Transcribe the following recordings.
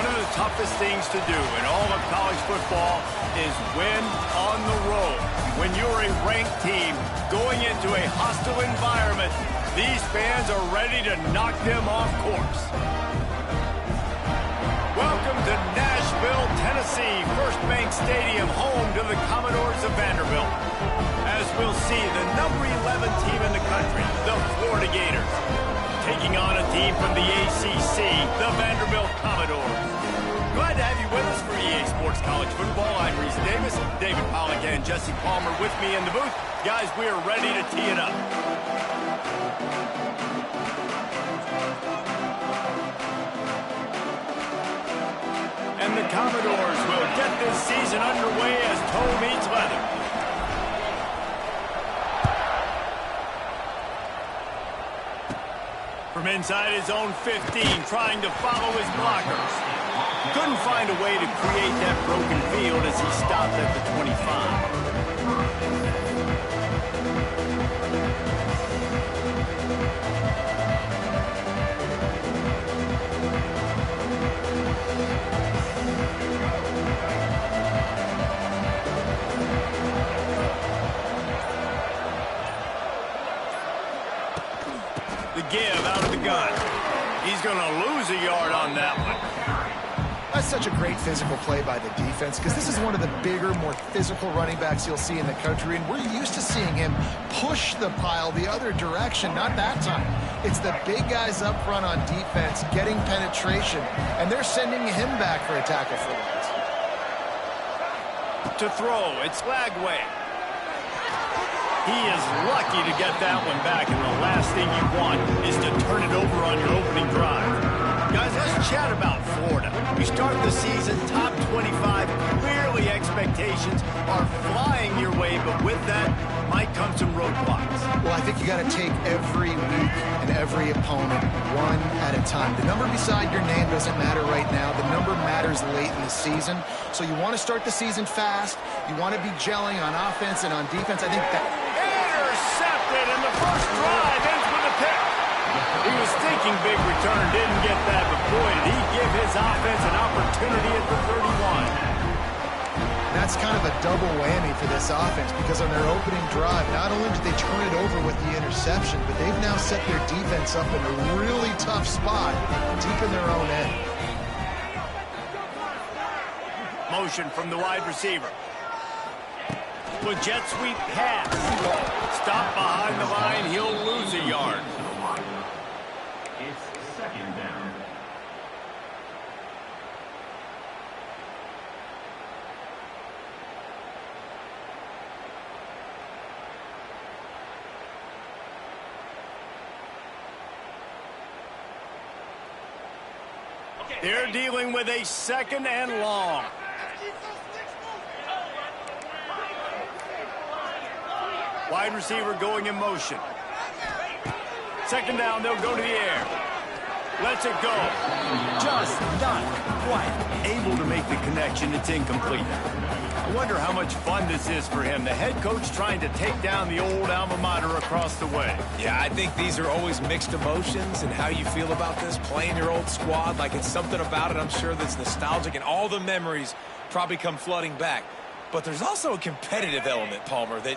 One of the toughest things to do in all of college football is win on the road. When you're a ranked team going into a hostile environment, these fans are ready to knock them off course. Welcome to Nashville, Tennessee, First Bank Stadium, home to the Commodores of Vanderbilt. As we'll see, the number 11 team in the country, the Florida Gators, taking on a team from the ACC, the Vanderbilt Commodores. Glad to have you with us for EA Sports College Football. I'm Reese Davis, David Pollack and Jesse Palmer with me in the booth. Guys, we are ready to tee it up. And the Commodores will get this season underway as toe meets leather. From inside his own 15, trying to follow his blockers. Couldn't find a way to create that broken field as he stopped at the 25. The give out of the gun. He's going to lose a yard on that one. That's such a great physical play by the defense because this is one of the bigger, more physical running backs you'll see in the country, and we're used to seeing him push the pile the other direction. Not that time. It's the big guys up front on defense getting penetration, and they're sending him back for a tackle for loss. To throw, it's Lagway. He is lucky to get that one back, and the last thing you want is to turn it over on your opening drive. Guys, let's chat about Florida. You start the season top 25. Clearly expectations are flying your way, but with that might come some roadblocks. Well, I think you got to take every week and every opponent one at a time. The number beside your name doesn't matter right now. The number matters late in the season. So you want to start the season fast. You want to be gelling on offense and on defense. I think that... Intercepted, and the first drive ends with a pick. He was thinking big return, didn't get that, but boy, did he give his offense an opportunity at the 31. That's kind of a double whammy for this offense because on their opening drive, not only did they turn it over with the interception, but they've now set their defense up in a really tough spot deep in their own end. Motion from the wide receiver. With jet sweep pass. Stop behind the line, he'll lose a yard. It's second down. They're dealing with a second and long. Wide receiver going in motion. Second down, they'll go to the air. Lets it go. Just not quite able to make the connection. It's incomplete. I wonder how much fun this is for him. The head coach trying to take down the old alma mater across the way. Yeah, I think these are always mixed emotions and how you feel about this, playing your old squad. Like, it's something about it, I'm sure, that's nostalgic, and all the memories probably come flooding back. But there's also a competitive element, Palmer, that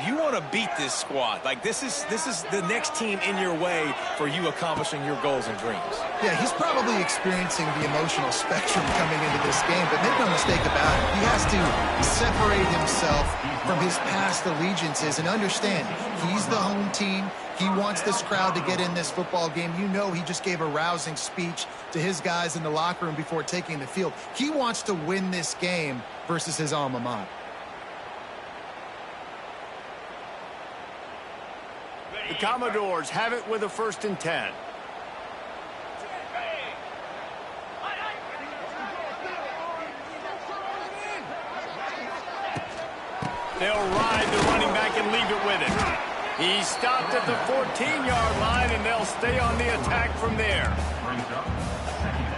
you want to beat this squad. Like, this is the next team in your way for you accomplishing your goals and dreams. Yeah, he's probably experiencing the emotional spectrum coming into this game, but make no mistake about it. He has to separate himself from his past allegiances and understand he's the home team. He wants this crowd to get in this football game. You know, he just gave a rousing speech to his guys in the locker room before taking the field. He wants to win this game versus his alma mater. The Commodores have it with a 1st and 10. They'll ride the running back and leave it with him. He stopped at the 14-yard line, and they'll stay on the attack from there. Brings up second down.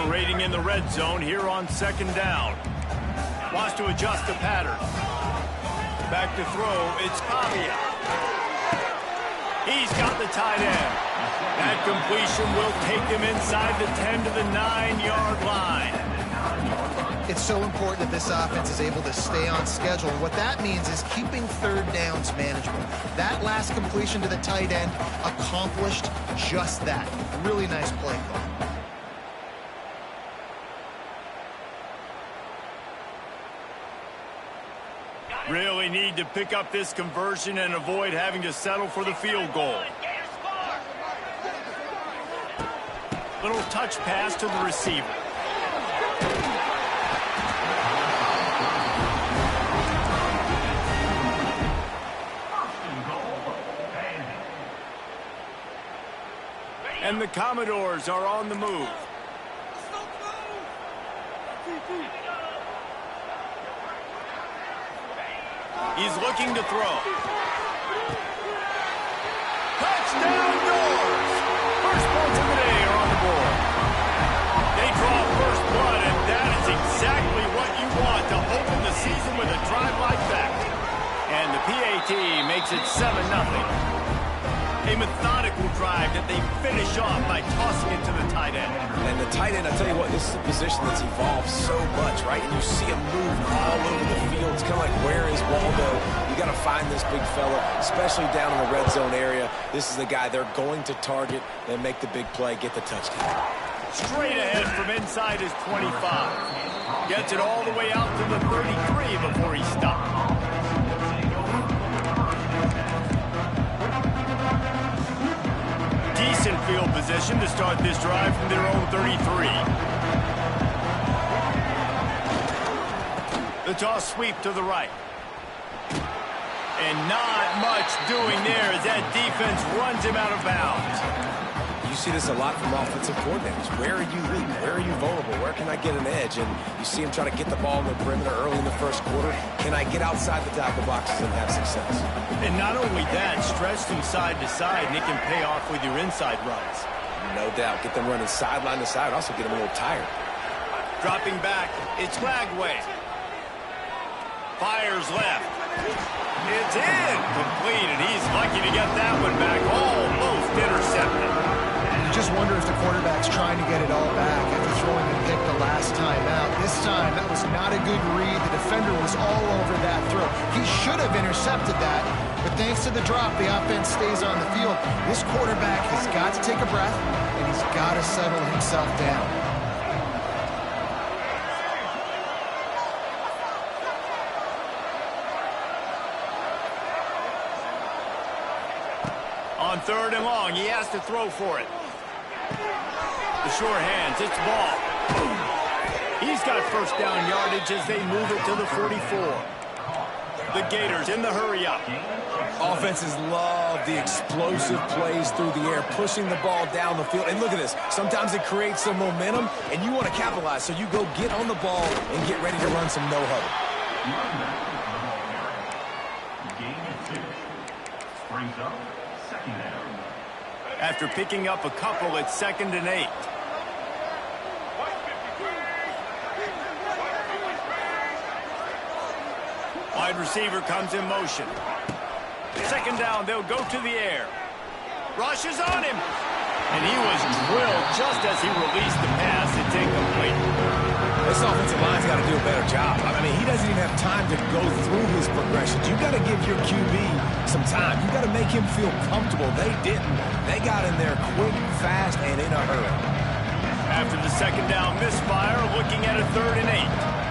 operating in the red zone here on second down. Wants to adjust the pattern. Back to throw, it's Pavia. He's got the tight end. That completion will take him inside the 10 to the 9-yard line. It's so important that this offense is able to stay on schedule. And what that means is keeping third downs manageable. That last completion to the tight end accomplished just that. Really nice play call. Really need to pick up this conversion and avoid having to settle for the field goal. Little touch pass to the receiver. And the Commodores are on the move. He's looking to throw. Touchdown Doors! First points of the day are on the board. They draw first blood, and that is exactly what you want to open the season with a drive like that. And the PAT makes it 7-0. A methodical drive that they finish off by tossing it to the tight end. And the tight end, I tell you what, this is a position that's evolved so much, right? And you see him move all over the field. It's kind of like, where is Waldo? You got to find this big fella, especially down in the red zone area. This is the guy they're going to target and make the big play, get the touchdown. Straight ahead from inside his 25. Gets it all the way out to the 33 before he stops. Decent field position to start this drive from their own 33. The toss sweep to the right. And not much doing there as that defense runs him out of bounds. You see this a lot from offensive coordinators. Where are you weak? Where are you vulnerable? Where can I get an edge? And you see him try to get the ball in the perimeter early in the first quarter. Can I get outside the tackle boxes and have success? And not only that, stretch them side to side, and it can pay off with your inside runs. No doubt. Get them running sideline to side. Also get them a little tired. Dropping back, it's Flagway. Fires left. It's in. Complete, and he's lucky to get that one back. Almost intercepted. You just wonder if the quarterback's trying to get it all back after throwing a pick the last time out. This time, that was not a good read. The defender was all over that throw. He should have intercepted that, but thanks to the drop, the offense stays on the field. This quarterback has got to take a breath, and he's got to settle himself down. On third and long, he has to throw for it. The sure hands, it's ball. He's got first down yardage as they move it to the 44. The Gators in the hurry up. Offenses love the explosive plays through the air, pushing the ball down the field. And look at this. Sometimes it creates some momentum, and you want to capitalize. So you go get on the ball and get ready to run some no-huddle. Brings up second down. After picking up a couple, it's 2nd and 8. Wide receiver comes in motion. 2nd down, they'll go to the air. Rushes on him. And he was drilled just as he released the pass. It's incomplete. This offensive line's got to do a better job. I mean, he doesn't even have time to go through his progressions. You got to give your QB some time. You got to make him feel comfortable. They didn't. They got in there quick, fast, and in a hurry. After the 2nd down misfire, looking at a 3rd and 8.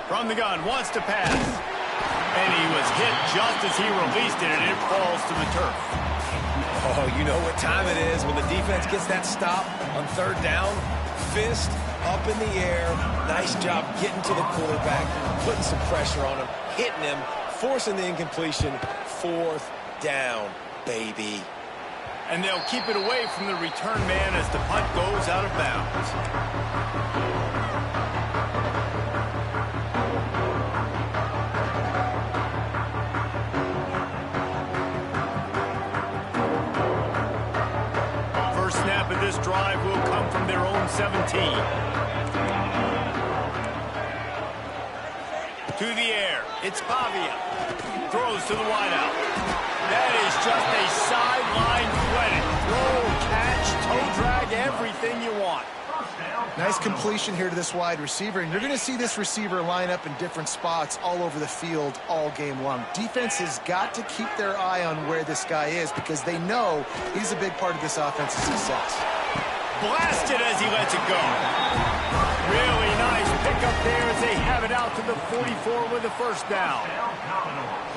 From the gun, wants to pass. And he was hit just as he released it, and it falls to the turf. Oh, you know what time it is when the defense gets that stop on 3rd down. Fist up in the air. Nice job getting to the quarterback, putting some pressure on him, hitting him, forcing the incompletion. 4th down, baby. And they'll keep it away from the return man as the punt goes out of bounds. drive will come from their own 17. To the air, it's Pavia. Throws to the wideout. That is just a sideline credit. Roll, catch, toe drag, everything you want. Nice completion here to this wide receiver, and you're going to see this receiver line up in different spots all over the field all game long. Defense has got to keep their eye on where this guy is because they know he's a big part of this offense's success. Blasted as he lets it go. Really nice pickup there as they have it out to the 44 with a first down.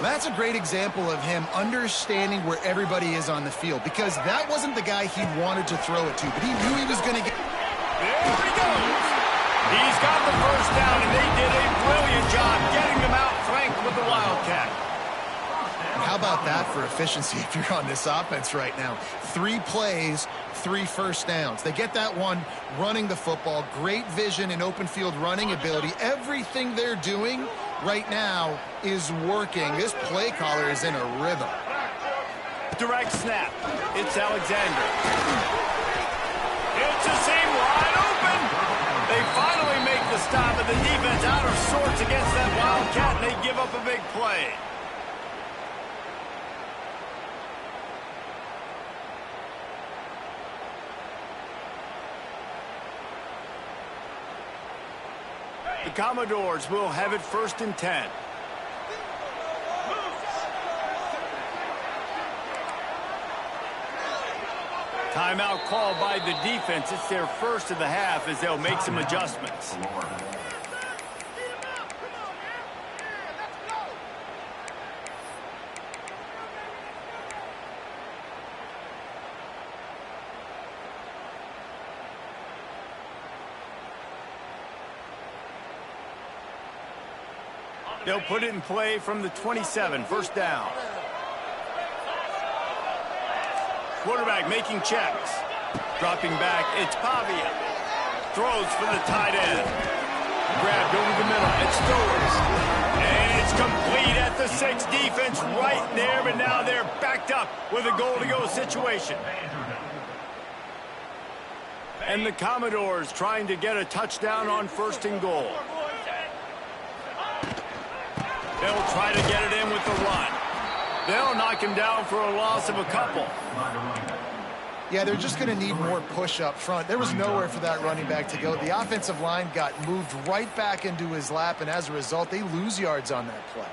That's a great example of him understanding where everybody is on the field because that wasn't the guy he wanted to throw it to, but he knew he was going to get... There he goes. He's got the first down, and they did a brilliant job getting them out flanked with the Wildcat. How about that for efficiency if you're on this offense right now? 3 plays, 3 first downs. They get that one running the football. Great vision and open field running ability. Everything they're doing right now is working. This play caller is in a rhythm. Direct snap. It's Alexander. It's a seam wide open. They finally make the stop, and the defense out of sorts against that Wildcat, and they give up a big play. The Commodores will have it 1st and 10. Timeout called by the defense. It's their first of the half as they'll make some adjustments. They'll put it in play from the 27, first down. Quarterback making checks. Dropping back, it's Pavia. Throws for the tight end. Grabbed over the middle, it's Stowers. And it's complete at the 6. Defense right there, but now they're backed up with a goal-to-go situation. And the Commodores trying to get a touchdown on 1st and goal. They'll try to get it in with the run. They'll knock him down for a loss of a couple. Yeah, they're just going to need more push up front. There was nowhere for that running back to go. The offensive line got moved right back into his lap, and as a result, they lose yards on that play.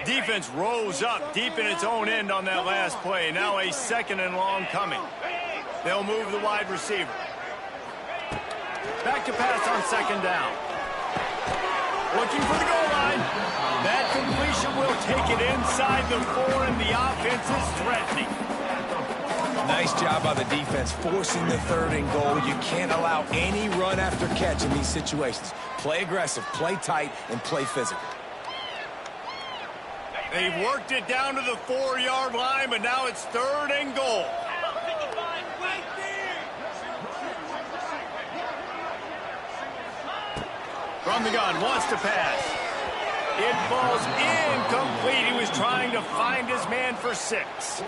Defense rose up deep in its own end on that last play. Now a 2nd and long coming. They'll move the wide receiver. Back to pass on 2nd down. Looking for the goal line. That completion will take it inside the 4, and the offense is threatening. Nice job by the defense forcing the 3rd and goal. You can't allow any run after catch in these situations. Play aggressive, play tight, and play physical. They've worked it down to the 4-yard line, but now it's 3rd and goal. From the gun, wants to pass. It falls incomplete. He was trying to find his man for 6.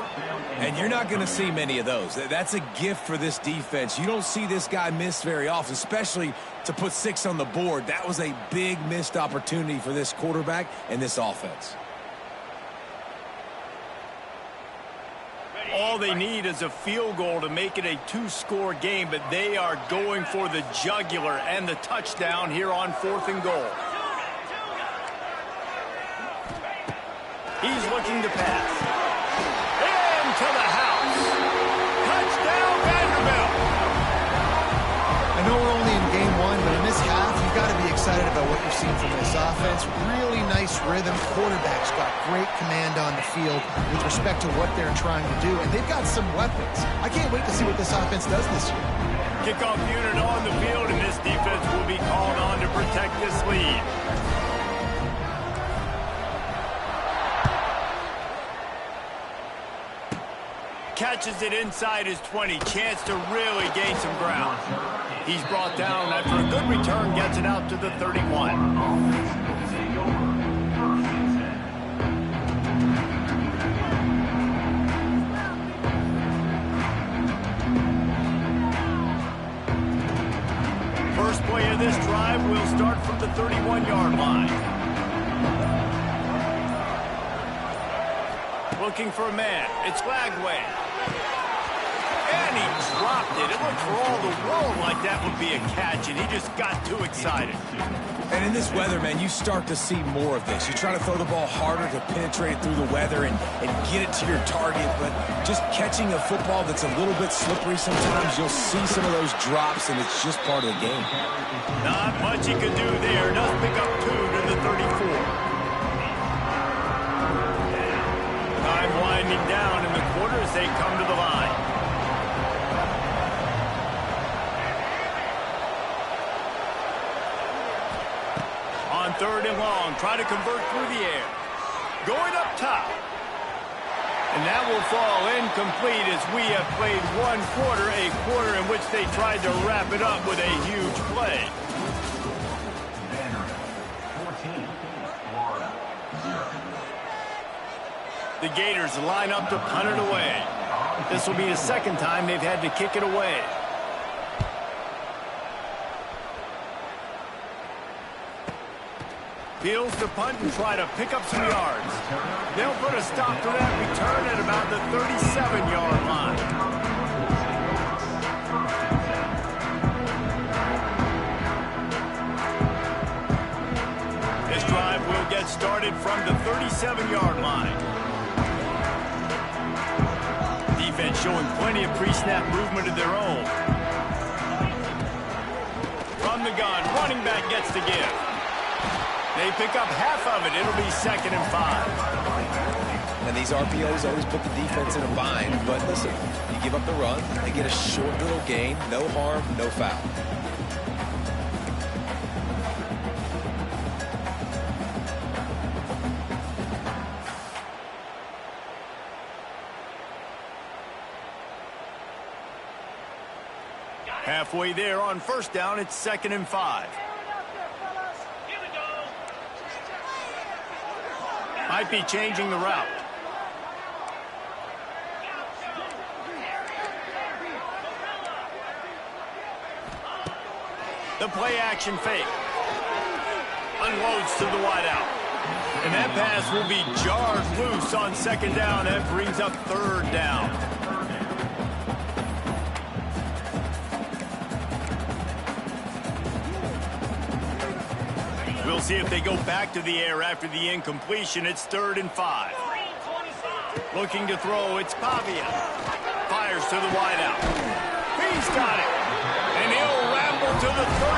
And you're not going to see many of those. That's a gift for this defense. You don't see this guy miss very often, especially to put 6 on the board. That was a big missed opportunity for this quarterback and this offense. All they need is a field goal to make it a 2-score game, but they are going for the jugular and the touchdown here on 4th and goal. He's looking to pass. Into the house. Touchdown, Vanderbilt. I know we're only in game 1, but in this half, you've got to be excited about what you've seen from this offense. Really nice rhythm. Quarterback's got great command on the field with respect to what they're trying to do, and they've got some weapons. I can't wait to see what this offense does this year. Kickoff unit on the field, and this defense will be called on to protect this lead. Catches it inside his 20. Chance to really gain some ground. He's brought down after a good return, gets it out to the 31. start from the 31-yard line. Looking for a man. It's Lagway. And he dropped it. It looked for all the world like that would be a catch, and he just got too excited. And in this weather, man, you start to see more of this. You try to throw the ball harder to penetrate it through the weather and get it to your target, but just catching a football that's a little bit slippery sometimes, you'll see some of those drops, and it's just part of the game. Not much he could do there. Does pick up 2 to the 34. Time winding down in the quarter as they come to the line. On 3rd and long, try to convert through the air. Going up top. And that will fall incomplete as we have played one quarter, a quarter in which they tried to wrap it up with a huge play. Vandy, 14, Florida, 0. The Gators line up to punt it away. This will be the second time they've had to kick it away. Peels to punt and try to pick up some yards. They'll put a stop to that return at about the 37-yard line. This drive will get started from the 37-yard line. Defense showing plenty of pre-snap movement of their own. From the gun, running back gets to give. They pick up half of it. It'll be 2nd and 5. And these RPOs always put the defense in a bind. But listen, you give up the run, they get a short little gain, no harm, no foul. Halfway there on 1st down, it's 2nd and 5. Might be changing the route. The play action fake. Unloads to the wideout. And that pass will be jarred loose on 2nd down. That brings up 3rd down. We'll see if they go back to the air after the incompletion. It's 3rd and 5. Looking to throw, it's Pavia. Fires to the wideout. He's got it. And he'll ramble to the 34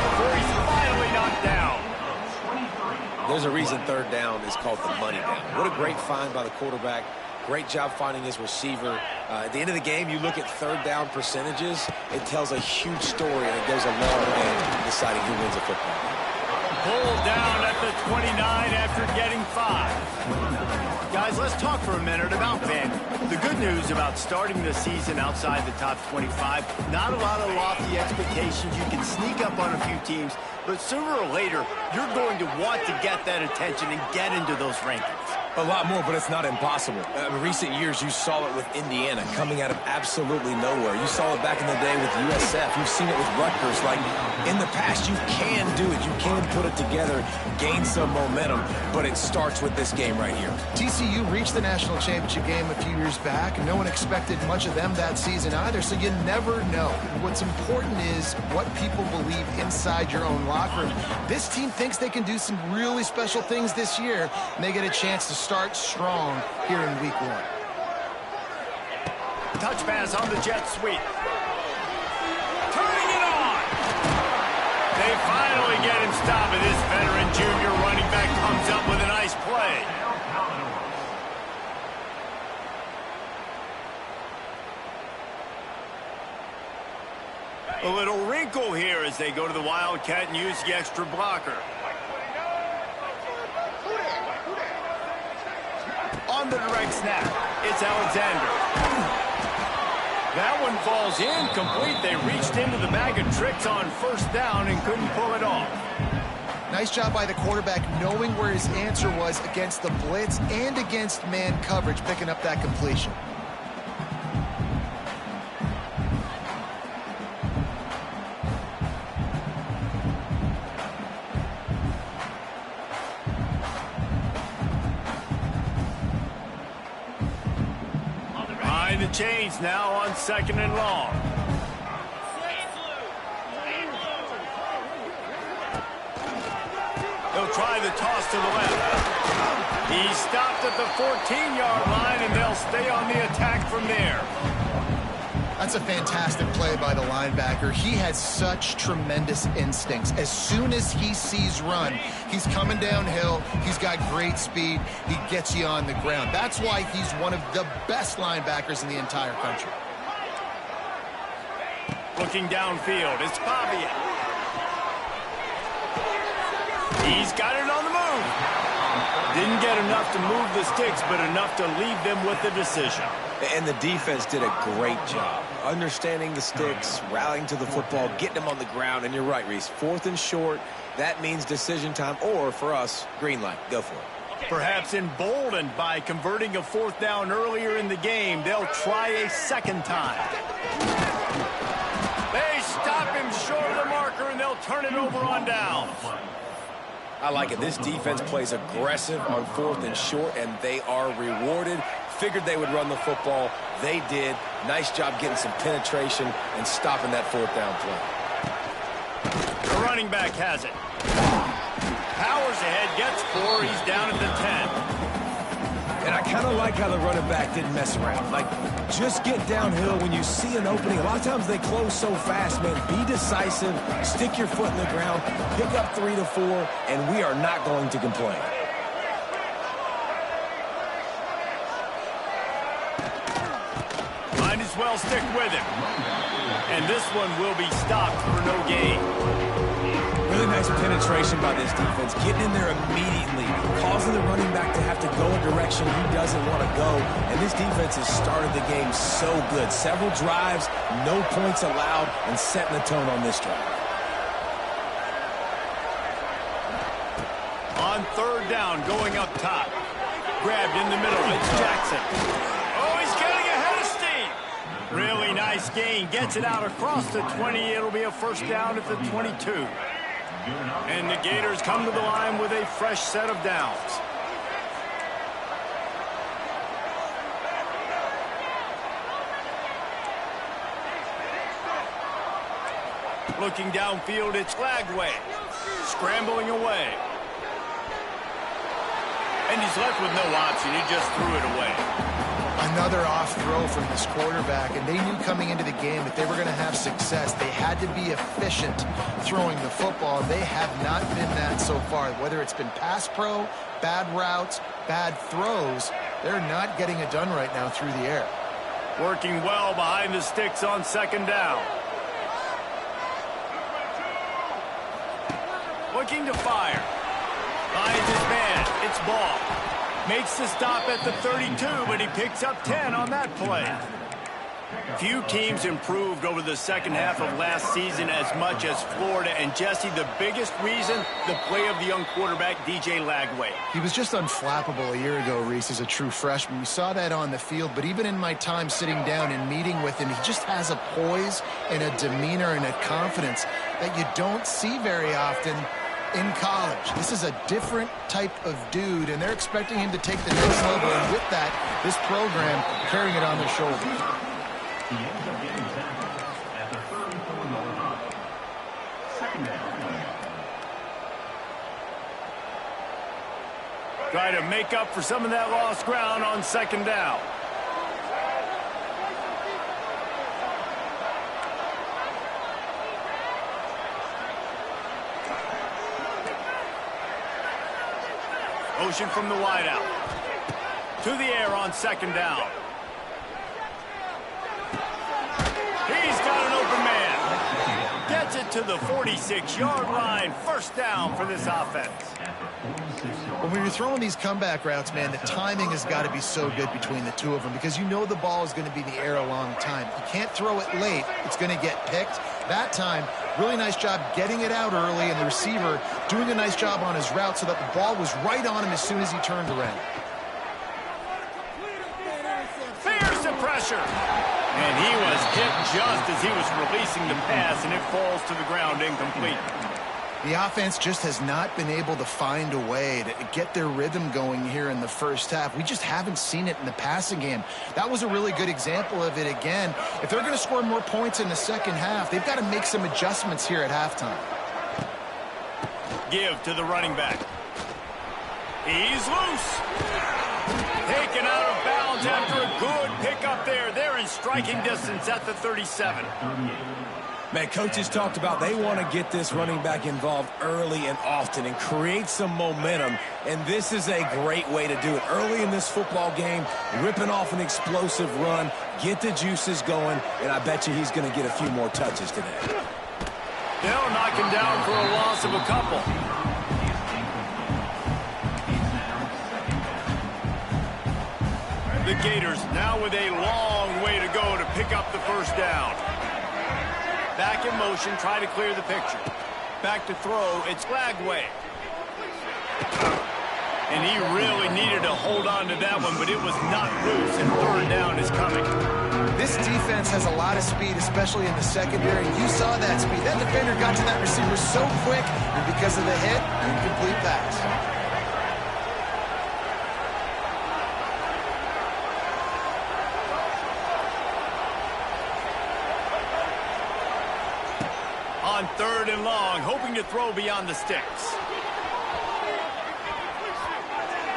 before he's finally knocked down. There's a reason 3rd down is called the money down. What a great find by the quarterback. Great job finding his receiver. At the end of the game, you look at 3rd down percentages. It tells a huge story, and it goes a long way in deciding who wins a football game. Pulled down at the 29 after getting 5. Guys, let's talk for a minute about Vandy. The good news about starting the season outside the top 25, not a lot of lofty expectations. You can sneak up on a few teams, but sooner or later, you're going to want to get that attention and get into those rankings. A lot more, but it's not impossible. In recent years, you saw it with Indiana coming out of absolutely nowhere. You saw it back in the day with USF. You've seen it with Rutgers. Like, in the past, you can do it. You can put it together, gain some momentum, but it starts with this game right here. TCU reached the national championship game a few years back, and no one expected much of them that season either, so you never know. What's important is what people believe inside your own locker room. This team thinks they can do some really special things this year, and they get a chance to start strong here in week 1. Touch pass on the jet sweep. Turning it on. They finally get him stopped, and this veteran junior running back comes up with a nice play. A little wrinkle here as they go to the Wildcat and use the extra blocker. On the direct snap, it's Alexander. That one falls incomplete. They reached into the bag of tricks on 1st down and couldn't pull it off. Nice job by the quarterback knowing where his answer was against the blitz and against man coverage, picking up that completion. Running the chains now on 2nd and long. They'll try the toss to the left. He's stopped at the 14-yard line, and they'll stay on the attack from there. That's a fantastic play by the linebacker. He has such tremendous instincts. As soon as he sees run, he's coming downhill. He's got great speed. He gets you on the ground. That's why he's one of the best linebackers in the entire country. Looking downfield, it's Bobby. He's got it on the move. Didn't get enough to move the sticks, but enough to leave them with the decision. And the defense did a great job understanding the sticks, rallying to the football, getting them on the ground. And you're right, Reese. 4th and short, that means decision time, or for us, green light. Go for it. Perhaps emboldened by converting a 4th down earlier in the game, they'll try a 2nd time. They stop him short of the marker, and they'll turn it over on downs. I like it. This defense plays aggressive on 4th and short, and they are rewarded. Figured they would run the football. They did. Nice job getting some penetration and stopping that 4th down play. The running back has it. Powers ahead, gets 4. He's down at the 10. And I kind of like how the running back didn't mess around. Like, just get downhill when you see an opening. A lot of times they close so fast, man. Be decisive. Stick your foot in the ground. Pick up 3 to 4, and we are not going to complain. Might as well stick with him. And this one will be stopped for no gain. Really nice penetration by this defense, getting in there immediately, causing the running back to have to go a direction he doesn't want to go. And this defense has started the game so good. Several drives, no points allowed, and setting the tone on this drive. On 3rd down, going up top. Grabbed in the middle, it's Jackson. Oh, he's getting ahead of steam. Really nice gain, gets it out across the 20. It'll be a 1st down at the 22. And the Gators come to the line with a fresh set of downs. Looking downfield, it's Lagway. Scrambling away. And he's left with no option. He just threw it away. Another off throw from this quarterback, and they knew coming into the game that they were going to have success. They had to be efficient throwing the football. They have not been that so far. Whether it's been pass pro, bad routes, bad throws, they're not getting it done right now through the air. Working well behind the sticks on 2nd down. Looking to fire. Finds his man. It's Ball. Makes the stop at the 32, but he picks up 10 on that play. Few teams improved over the 2nd half of last season as much as Florida. And, Jesse, the biggest reason, the play of the young quarterback, DJ Lagway. He was just unflappable a year ago, Reese, as a true freshman. We saw that on the field, but even in my time sitting down and meeting with him, he just has a poise and a demeanor and a confidence that you don't see very often in college. This is a different type of dude, and they're expecting him to take the next level, and with that, this program carrying it on their shoulders. He ends up getting tackled at the 34-yard line. 2nd down. Try to make up for some of that lost ground on 2nd down. Motion from the wideout. To the air on 2nd down. He's got an open man. Gets it to the 46-yard line. 1st down for this offense. When you're throwing these comeback routes, man, the timing has got to be so good between the two of them because you know the ball is going to be in the air a long time. You can't throw it late. It's going to get picked. That time, really nice job getting it out early, and the receiver doing a nice job on his route so that the ball was right on him as soon as he turned around. Fears the pressure. And he was hit just as he was releasing the pass, and it falls to the ground incomplete. The offense just has not been able to find a way to get their rhythm going here in the first half. We just haven't seen it in the passing game. That was a really good example of it again. If they're going to score more points in the second half, they've got to make some adjustments here at halftime. Give to the running back. He's loose. Taken out of bounds after a good pickup there. They're in striking distance at the 37. Man, coaches talked about they want to get this running back involved early and often and create some momentum, and this is a great way to do it. Early in this football game, ripping off an explosive run, get the juices going, and I bet you he's going to get a few more touches today. They'll knock him down for a loss of a couple. The Gators now with a long way to go to pick up the first down. Back in motion, try to clear the picture. Back to throw, it's Flagway. And he really needed to hold on to that one, but it was not loose, and third down is coming. This defense has a lot of speed, especially in the secondary. You saw that speed. That defender got to that receiver so quick, and because of the hit, incomplete pass. On third and long, hoping to throw beyond the sticks.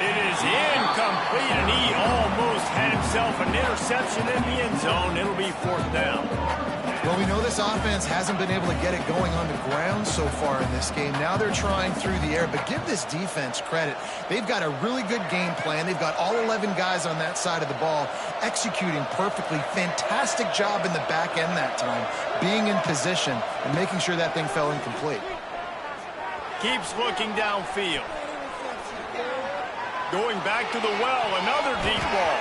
It is incomplete, and he almost had himself an interception in the end zone. It'll be fourth down. Well, we know this offense hasn't been able to get it going on the ground so far in this game. Now they're trying through the air, but give this defense credit. They've got a really good game plan. They've got all 11 guys on that side of the ball executing perfectly. Fantastic job in the back end that time, being in position and making sure that thing fell incomplete. Keeps looking downfield. Going back to the well, another deep ball.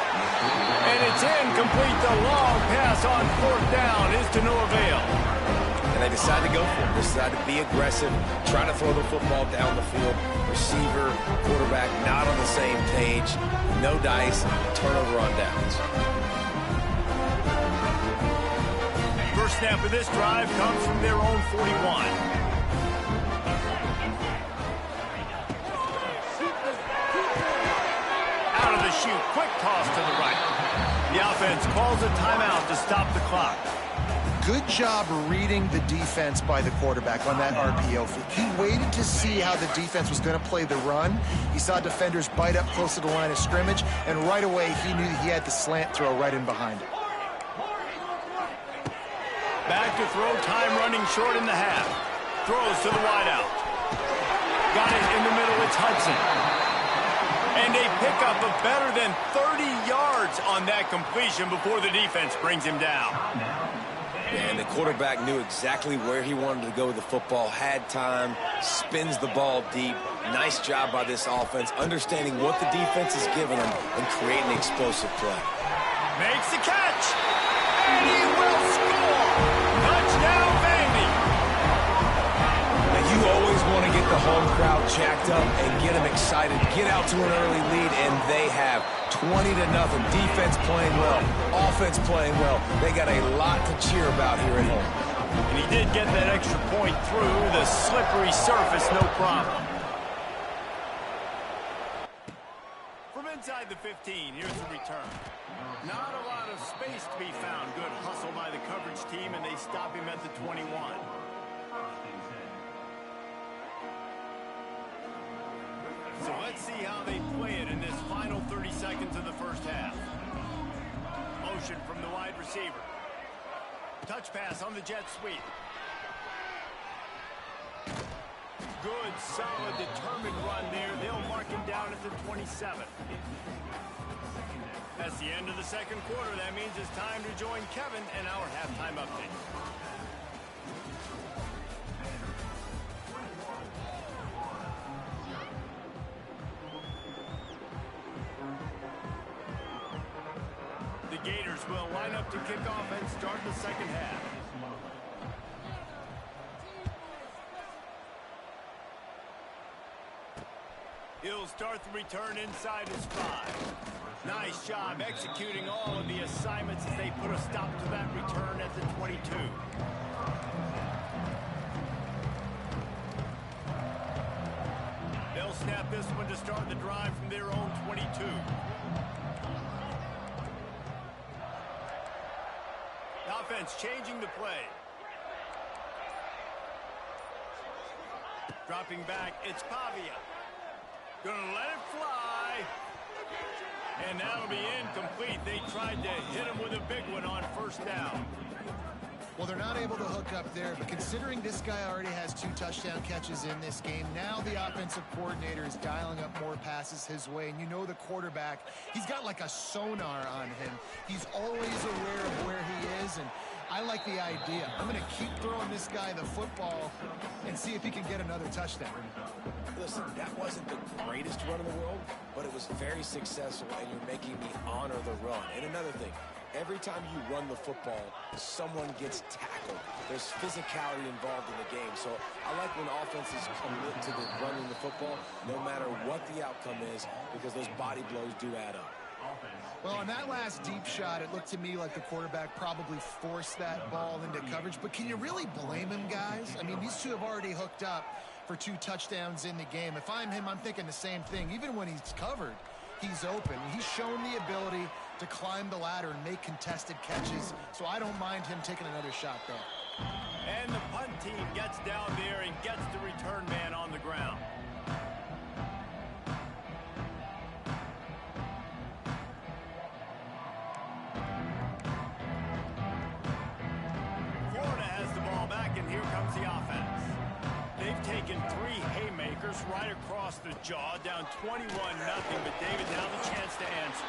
And it's incomplete. The long pass on fourth down is to no avail. And they decide to go for it. They decide to be aggressive, try to throw the football down the field. Receiver, quarterback, not on the same page. No dice, turnover on downs. First snap of this drive comes from their own 41. Shoot, quick toss to the right. The offense calls a timeout to stop the clock. Good job reading the defense by the quarterback on that RPO feed. He waited to see how the defense was going to play the run. He saw defenders bite up close to the line of scrimmage, and right away he knew he had the slant throw right in behind it. Back to throw, time running short in the half. Throws to the wideout. Got it in the middle, it's Hudson. And a pickup of better than 30 yards on that completion before the defense brings him down. And the quarterback knew exactly where he wanted to go with the football, had time, spins the ball deep. Nice job by this offense, understanding what the defense is giving them and creating explosive play. Makes the catch, and he will score. Touchdown, Vandy. And you always want to get the home crowd jacked up and get them excited, get out to an early lead, and they have 20-0. Defense playing well, offense playing well. They got a lot to cheer about here at home. And he did get that extra point through the slippery surface, no problem. From inside the 15, here's the return. Not a lot of space to be found. Good hustle by the coverage team, and they stop him at the 21. So let's see how they play it in this final 30 seconds of the first half. Motion from the wide receiver. Touch pass on the jet sweep. Good, solid, determined run there. They'll mark him down at the 27. That's the end of the second quarter. That means it's time to join Kevin and our halftime update. The Gators will line up to kick off and start the second half. He'll start the return inside his 5. Nice job executing all of the assignments as they put a stop to that return at the 22. snap this one to start the drive from their own 22. The offense changing the play. Dropping back, it's Pavia. Gonna let it fly. And that'll be incomplete. They tried to hit him with a big one on first down. Well, they're not able to hook up there, but considering this guy already has 2 touchdown catches in this game, now the offensive coordinator is dialing up more passes his way. And you know the quarterback, he's got like a sonar on him. He's always aware of where he is, and I like the idea. I'm going to keep throwing this guy the football and see if he can get another touchdown. Listen, that wasn't the greatest run in the world, but it was very successful, and you're making me honor the run. And another thing, every time you run the football, someone gets tackled. There's physicality involved in the game. So I like when offenses commit to the running the football, no matter what the outcome is, because those body blows do add up. Well, on that last deep shot, it looked to me like the quarterback probably forced that ball into coverage. But can you really blame him, guys? I mean, these two have already hooked up for 2 touchdowns in the game. If I'm him, I'm thinking the same thing. Even when he's covered, he's open. He's shown the ability to climb the ladder and make contested catches, so I don't mind him taking another shot there. And the punt team gets down there and gets the return man on the ground. Florida has the ball back, and here comes the offense. They've taken 3 haymakers right across the jaw, down 21-0, but David, now the chance to answer.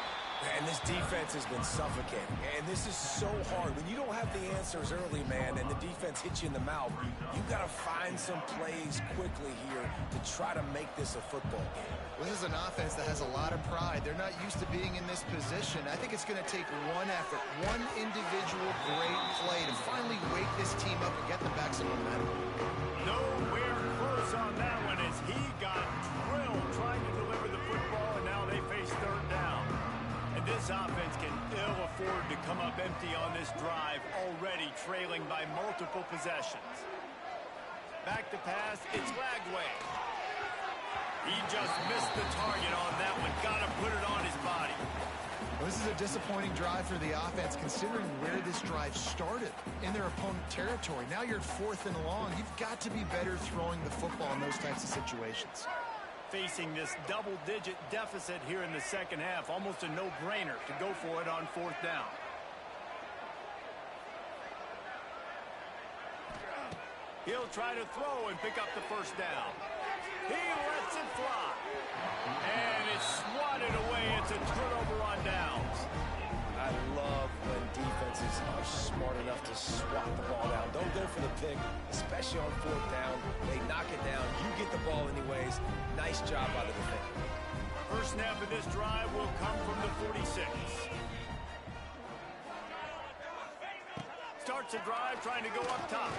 And this defense has been suffocating. And this is so hard. When you don't have the answers early, man, and the defense hits you in the mouth, you got to find some plays quickly here to try to make this a football game. Well, this is an offense that has a lot of pride. They're not used to being in this position. I think it's going to take one effort, one individual great play to finally wake this team up and get them back some momentum. Nowhere close on that one as he got drilled trying to deliver the football, and now they face third down. And this offense can ill afford to come up empty on this drive, already trailing by multiple possessions. Back to pass, it's Lagway. He just missed the target on that one. Got to put it on his body. Well, this is a disappointing drive for the offense, considering where this drive started, in their opponent territory. Now you're 4th and long. You've got to be better throwing the football in those types of situations. Facing this double-digit deficit here in the second half, almost a no-brainer to go for it on 4th down. He'll try to throw and pick up the first down. He lets it fly. And it's swatted away. It's a turnover on downs. I love when defenses are smart enough to swat the ball down. Don't go for the pick, especially on 4th down. They knock it down. You get the ball anyways. Nice job by the defender. First snap of this drive will come from the 46. Starts the drive trying to go up top.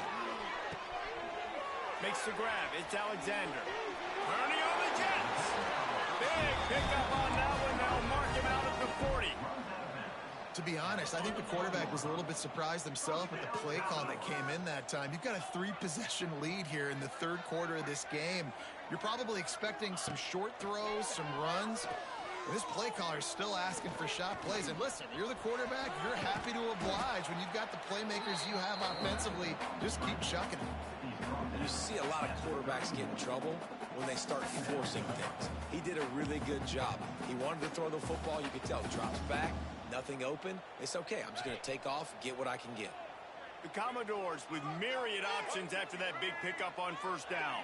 Makes the grab. It's Alexander. Turning on the Jets. Big pickup on that one. They'll mark him out at the 40. To be honest, I think the quarterback was a little bit surprised himself with the play call that came in that time. You've got a 3-possession lead here in the 3rd quarter of this game. You're probably expecting some short throws, some runs. And this play caller is still asking for shot plays. And listen, you're the quarterback. You're happy to oblige. When you've got the playmakers you have offensively, just keep chucking it. You see a lot of quarterbacks get in trouble when they start forcing things. He did a really good job. He wanted to throw the football. You could tell. Drops back, nothing open. It's okay. I'm just going to take off, get what I can get. The Commodores with myriad options after that big pickup on first down.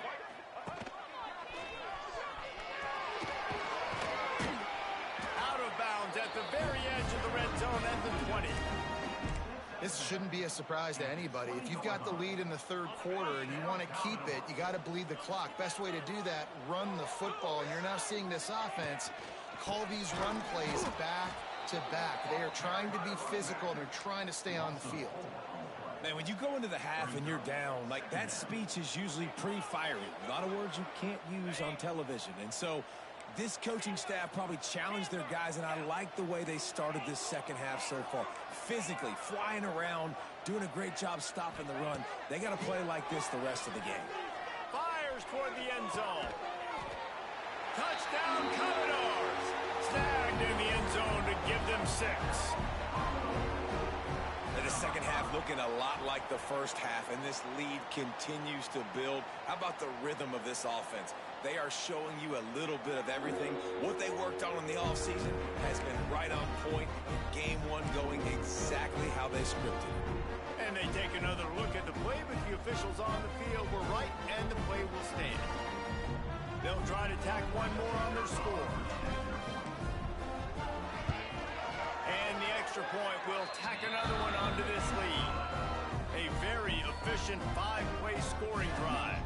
Out of bounds at the very edge of the red zone at the 20. This shouldn't be a surprise to anybody. If you've got the lead in the 3rd quarter and you want to keep it, you got to bleed the clock. Best way to do that, run the football. And you're now seeing this offense call these run plays back to back. They are trying to be physical, and they're trying to stay on the field. Man, when you go into the half and you're down, like that speech is usually pretty fiery. A lot of words you can't use on television. And so this coaching staff probably challenged their guys, and I like the way they started this second half so far. Physically, flying around, doing a great job stopping the run. They got to play like this the rest of the game. Fires toward the end zone. Touchdown, Commodores! Snagged in the end zone to give them 6. And the second half looking a lot like the first half, and this lead continues to build. How about the rhythm of this offense? They are showing you a little bit of everything. What they worked on in the offseason has been right on point. Game 1 going exactly how they scripted it. And they take another look at the play, but the officials on the field were right, and the play will stand. They'll try to tack one more on their score. And the extra point will tack another one onto this lead. A very efficient 5-play scoring drive.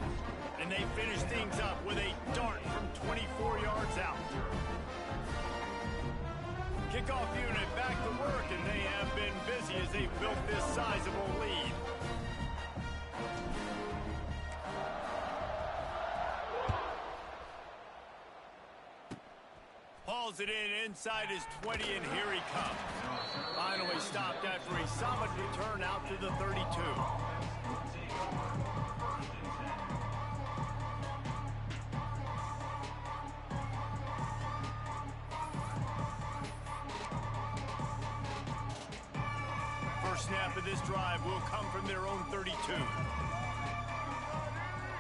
And they finish things up with a dart from 24 yards out. Kickoff unit back to work, and they have been busy as they built this sizable lead. Hauls it in inside his 20, and here he comes. Finally stopped after a solid return out to the 32. Snap of this drive will come from their own 32.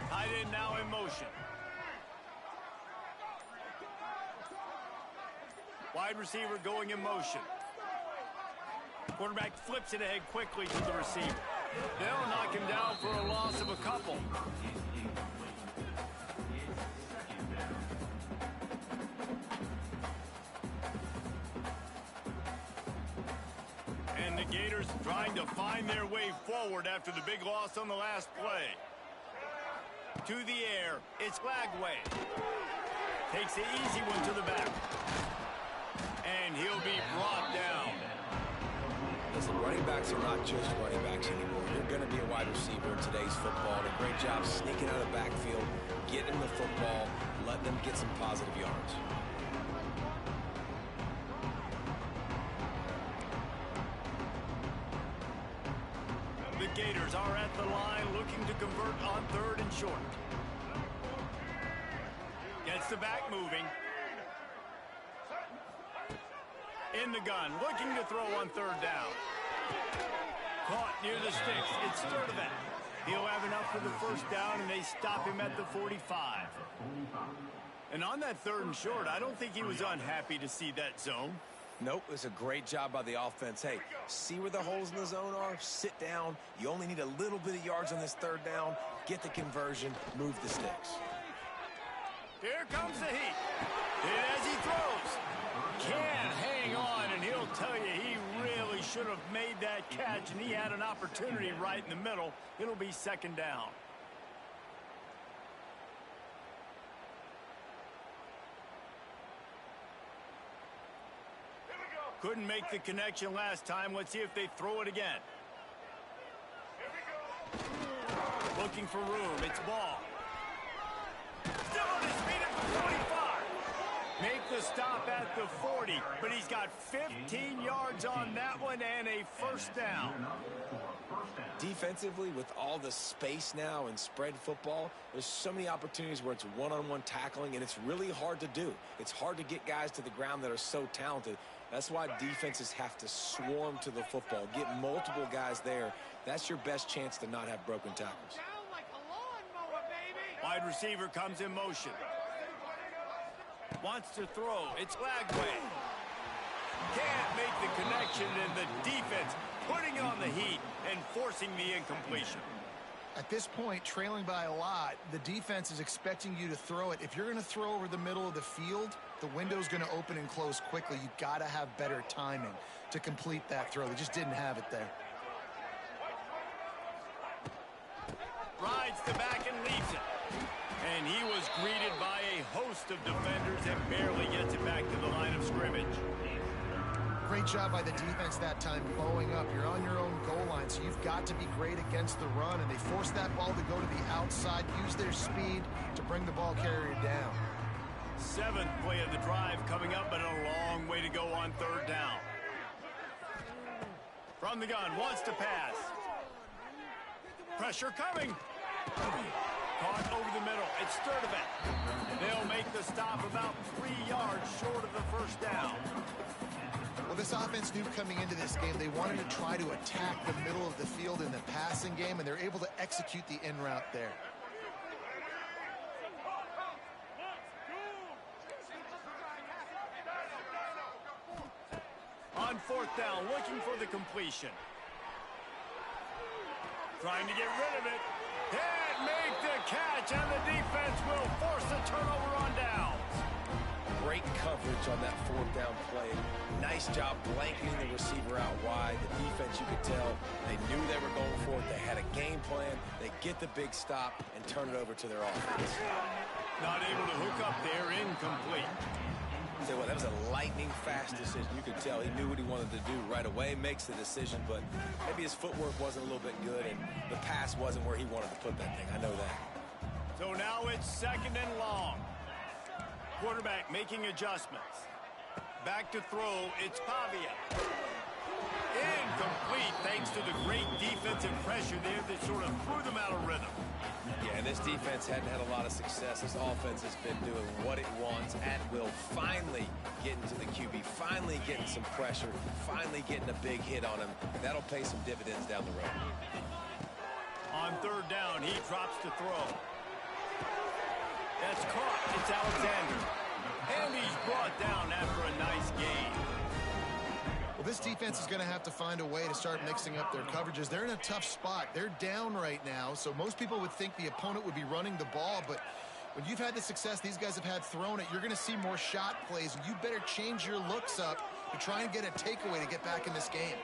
Tight end now in motion. Wide receiver going in motion. Quarterback flips it ahead quickly to the receiver. They'll knock him down for a loss of a couple. And the Gators trying to find their way forward after the big loss on the last play. To the air, it's Lagway. Takes the easy one to the back. And he'll be brought down. Listen, running backs are not just running backs anymore. You're going to be a wide receiver in today's football. And a great job sneaking out of the backfield, getting the football, letting them get some positive yards. The Gators are at the line looking to convert on 3rd and short. Gets the back moving. In the gun, looking to throw on 3rd down. Caught near the sticks. It's Sturdivant. He'll have enough for the first down, and they stop him at the 45. And on that 3rd and short, I don't think he was unhappy to see that zone. Nope, it's a great job by the offense. Hey, see where the holes in the zone are? Sit down. You only need a little bit of yards on this 3rd down. Get the conversion. Move the sticks. Here comes the heat. And as he throws, can't hang on, and he'll tell you he really should have made that catch, and he had an opportunity right in the middle. It'll be 2nd down. Couldn't make the connection last time. Let's see if they throw it again. Looking for room. It's Ball. Still on his feet at the 45. Make the stop at the 40, but he's got 15 yards on that one and a 1st down. Defensively, with all the space now and spread football, there's so many opportunities where it's one-on-one tackling, and it's really hard to do. It's hard to get guys to the ground that are so talented. That's why defenses have to swarm to the football, get multiple guys there. That's your best chance to not have broken tackles. Wide receiver comes in motion. Wants to throw. It's Lagway. Can't make the connection, and the defense putting on the heat and forcing the incompletion. At this point, trailing by a lot, the defense is expecting you to throw it. If you're going to throw over the middle of the field, the window's going to open and close quickly. You got to have better timing to complete that throw. They just didn't have it there. Rides the back and leaves it. And he was greeted by a host of defenders and barely gets it back to the line of scrimmage. Great job by the defense that time blowing up. You're on your own goal line, so you've got to be great against the run, and they forced that ball to go to the outside, use their speed to bring the ball carrier down. 7th play of the drive coming up, but a long way to go on 3rd down. From the gun, wants to pass. Pressure coming. Caught over the middle. It's Sturdivant. They'll make the stop about 3 yards short of the first down. Well, this offense knew coming into this game they wanted to try to attack the middle of the field in the passing game, and they're able to execute the in route there. On fourth down, looking for the completion. Trying to get rid of it. And make the catch, and the defense will force a turnover on downs. Great coverage on that fourth down play. Nice job blanketing the receiver out wide. The defense, you could tell, they knew they were going for it. They had a game plan. They get the big stop and turn it over to their offense. Not able to hook up there, incomplete. Say what, that was a lightning-fast decision. You could tell he knew what he wanted to do right away, makes the decision, but maybe his footwork wasn't a little bit good, and the pass wasn't where he wanted to put that thing. I know that. So now it's 2nd and long. Quarterback making adjustments. Back to throw, it's Pavia. Incomplete, thanks to the great defensive pressure there that sort of threw them out of rhythm. Yeah, and this defense hadn't had a lot of success. This offense has been doing what it wants at will. Finally getting to the QB, finally getting some pressure, finally getting a big hit on him. And that'll pay some dividends down the road. On third down, he drops to throw. That's caught. It's Alexander. And he's brought down after a nice gain. Well, this defense is going to have to find a way to start mixing up their coverages. They're in a tough spot. They're down right now, so most people would think the opponent would be running the ball, but when you've had the success these guys have had throwing it, you're going to see more shot plays, and you better change your looks up to try and get a takeaway to get back in this game.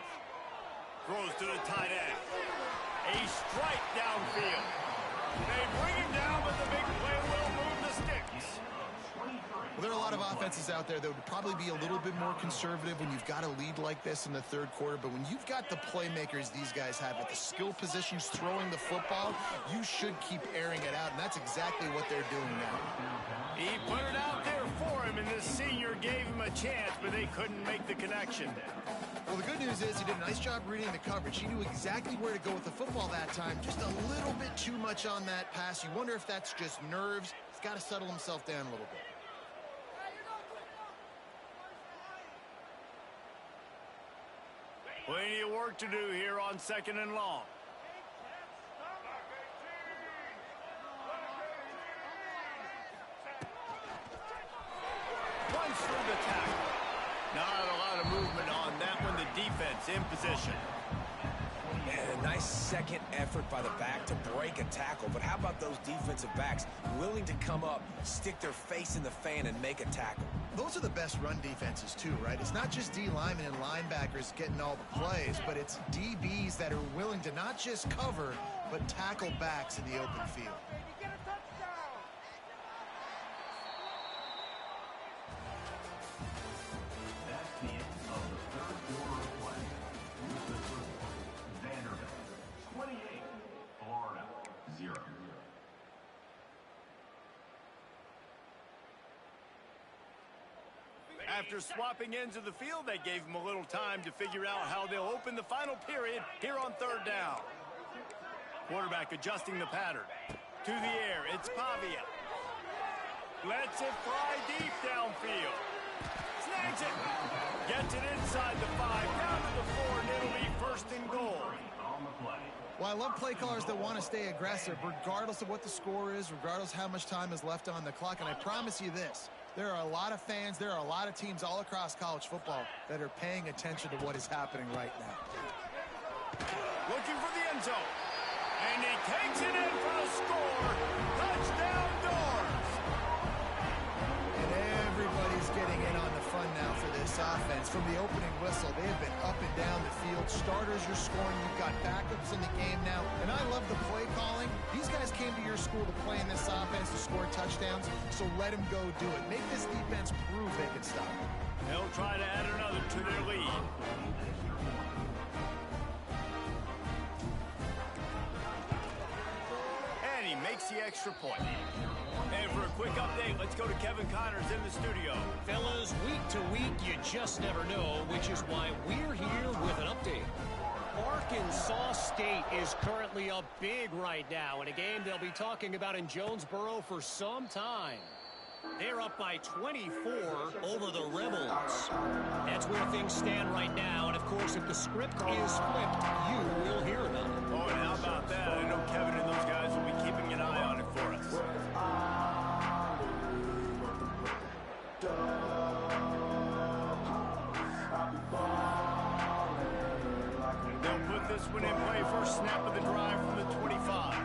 Throws to the tight end. A strike downfield. They bring him down, but the big play will move the sticks. Well, there are a lot of offenses out there that would probably be a little bit more conservative when you've got a lead like this in the third quarter, but when you've got the playmakers these guys have at the skill positions throwing the football, you should keep airing it out, and that's exactly what they're doing now. He put it out there for him, and the senior gave him a chance, but they couldn't make the connection. Well, the good news is he did a nice job reading the coverage. He knew exactly where to go with the football that time, just a little bit too much on that pass. You wonder if that's just nerves. He's got to settle himself down a little bit. Plenty of work to do here on 2nd and long. Runs through the tackle. Not a lot of movement on that one. The defense in position. And a nice second effort by the back to break a tackle. But how about those defensive backs willing to come up, stick their face in the fan, and make a tackle? Those are the best run defenses, too, right? It's not just D linemen and linebackers getting all the plays, but it's DBs that are willing to not just cover, but tackle backs in the open field. That's the end of the third quarter of play. With the score, Vanderbilt 28, Florida 0. After swapping ends of the field, they gave him a little time to figure out how they'll open the final period here on third down. Quarterback adjusting the pattern. To the air, it's Pavia. Lets it fly deep downfield. Snags it. Gets it inside the 5, down to the 4, and it'll be 1st and goal. On the play. Well, I love play callers that want to stay aggressive regardless of what the score is, regardless how much time is left on the clock. And I promise you this, there are a lot of fans, there are a lot of teams all across college football that are paying attention to what is happening right now. Looking for the end zone. And he takes it in for the score. Touchdown Doors. And everybody's getting in on the fun now for this offense. From the opening whistle, they have been up and down the field. Starters are scoring. You've got backups in the game now. And I love the play calling. These guys came to your school to play in this offense to score touchdowns, so let them go do it. Make this defense prove they can stop it. They'll try to add another to their lead. And he makes the extra point. And for a quick update, let's go to Kevin Connors in the studio. Fellas, week to week, you just never know, which is why we're here with an update. Arkansas State is currently up big right now in a game they'll be talking about in Jonesboro for some time. They're up by 24 over the Rebels. That's where things stand right now. And, of course, if the script is flipped, you will hear about it. Oh, and how about that? I know Kevin and those guys will be keeping an eye on it for us. They'll put this one in play. First snap of the drive from the 25.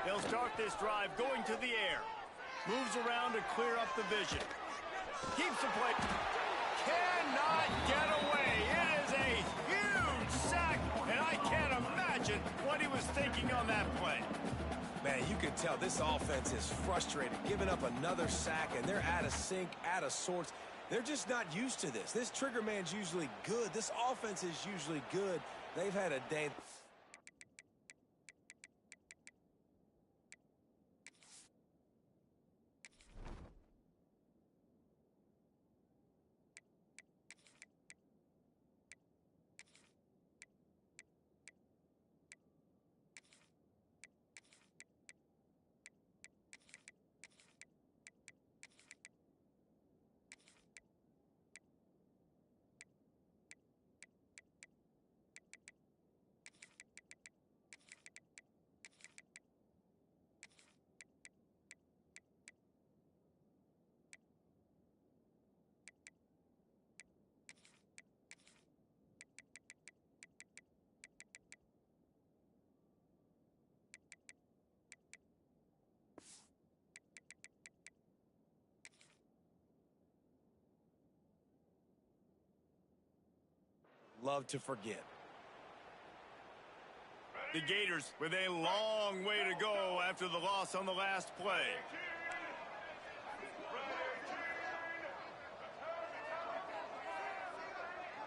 They'll start this drive going to the air. Moves around to clear up the vision. Keeps the play. Cannot get away. It is a huge sack, and I can't imagine what he was thinking on that play. Man, you can tell this offense is frustrated, giving up another sack, and they're out of sync, out of sorts. They're just not used to this. This trigger man's usually good. This offense is usually good. They've had a day. Love to forget. The Gators with a long way to go after the loss on the last play.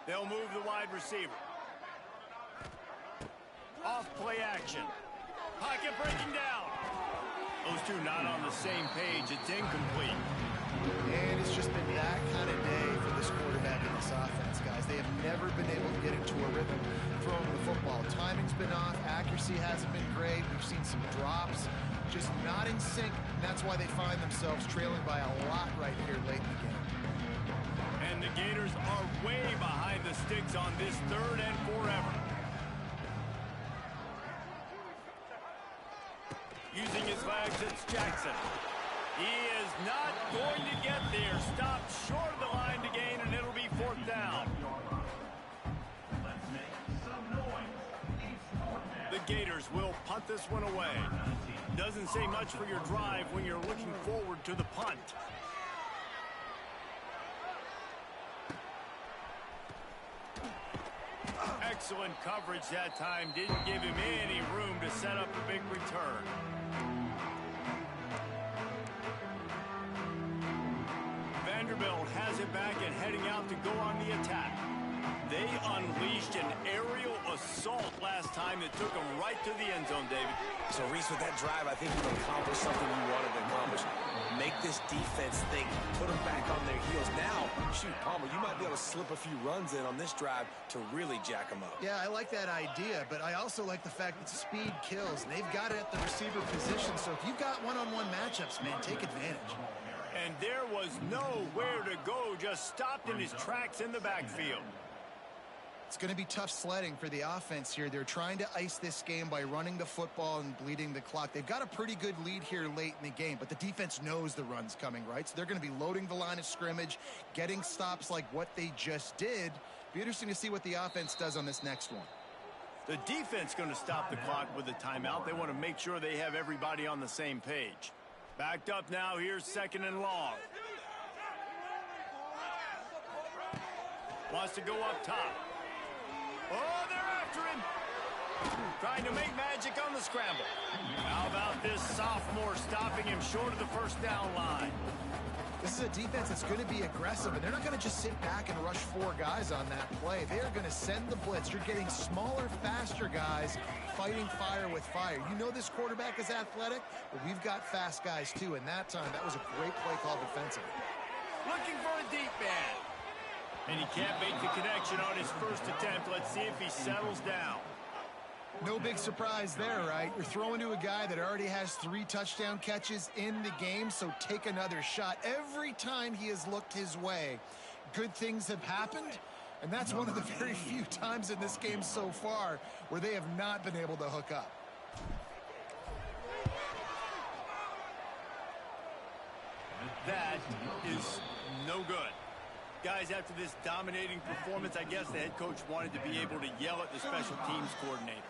They'll move the wide receiver. Off play action. Pocket breaking down. Those two not on the same page. It's incomplete. And it's just been that kind of day for this quarterback and this offense, guys. They have never been able to get into a rhythm throwing the football. Timing's been off. Accuracy hasn't been great. We've seen some drops. Just not in sync. And that's why they find themselves trailing by a lot right here late in the game. And the Gators are way behind the sticks on this third and forever. Using his legs, it's Jackson. He is not going to get there. Stopped short of the line to gain, and it'll be fourth down. Let's make some noise. The Gators will punt this one away. Doesn't say much for your drive when you're looking forward to the punt. Excellent coverage that time. Didn't give him any room to set up a big return. Vanderbilt has it back and heading out to go on the attack. They unleashed an aerial assault last time that took them right to the end zone, David. So, Reese, with that drive, I think you accomplished something you wanted to accomplish. Make this defense think, put them back on their heels. Now, shoot, Palmer, you might be able to slip a few runs in on this drive to really jack them up. Yeah, I like that idea, but I also like the fact that speed kills. And they've got it at the receiver position, so if you've got one-on-one matchups, man, take advantage. And there was nowhere to go, just stopped in his tracks in the backfield. It's going to be tough sledding for the offense here. They're trying to ice this game by running the football and bleeding the clock. They've got a pretty good lead here late in the game, but the defense knows the run's coming, right? So they're going to be loading the line of scrimmage, getting stops like what they just did. Be interesting to see what the offense does on this next one. The defense going to stop the clock with a timeout. They want to make sure they have everybody on the same page. Backed up now. Here's second and long. Wants to go up top. Oh, they're after him. Trying to make magic on the scramble. How about this sophomore stopping him short of the first down line? This is a defense that's going to be aggressive, and they're not going to just sit back and rush 4 guys on that play. They are going to send the blitz. You're getting smaller, faster guys fighting fire with fire. You know this quarterback is athletic, but we've got fast guys too, and that time, that was a great play call defensively. Looking for a deep man. And he can't make the connection on his first attempt. Let's see if he settles down. No big surprise there, right? You're throwing to a guy that already has 3 touchdown catches in the game, so take another shot. Every time he has looked his way, good things have happened, and that's one of the very few times in this game so far where they have not been able to hook up. That is no good. Guys, after this dominating performance, I guess the head coach wanted to be able to yell at the special teams coordinator.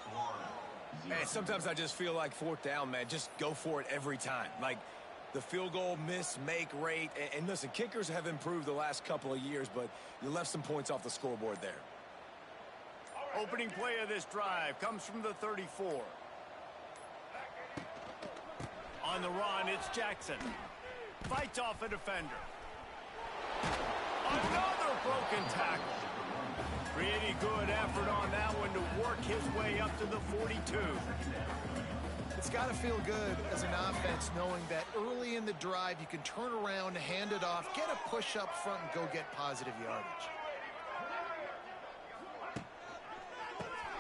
Man, sometimes I just feel like 4th down, man. Just go for it every time. Like the field goal miss, make rate. And listen, kickers have improved the last couple of years, but you left some points off the scoreboard there. Opening play of this drive comes from the 34. On the run, it's Jackson. Fights off a defender. Another broken tackle. Pretty good effort on that one to work his way up to the 42. It's got to feel good as an offense knowing that early in the drive you can turn around, hand it off, get a push up front, and go get positive yardage.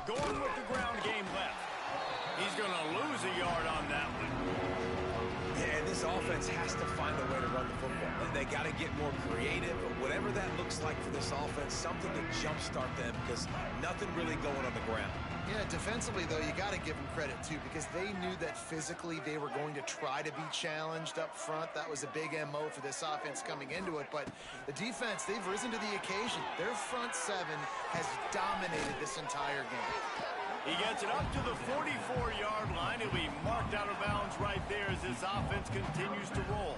Going with the ground game left. He's going to lose a yard on that one. Yeah, this offense has to find a way to run the football. They got to get more creative, but whatever that looks like for this offense, something to jumpstart them because nothing really going on the ground. Yeah, defensively, though, you got to give them credit, too, because they knew that physically they were going to try to be challenged up front. That was a big MO for this offense coming into it, but the defense, they've risen to the occasion. Their front 7 has dominated this entire game. He gets it up to the 44-yard line. He'll be marked out of bounds right there as this offense continues to roll.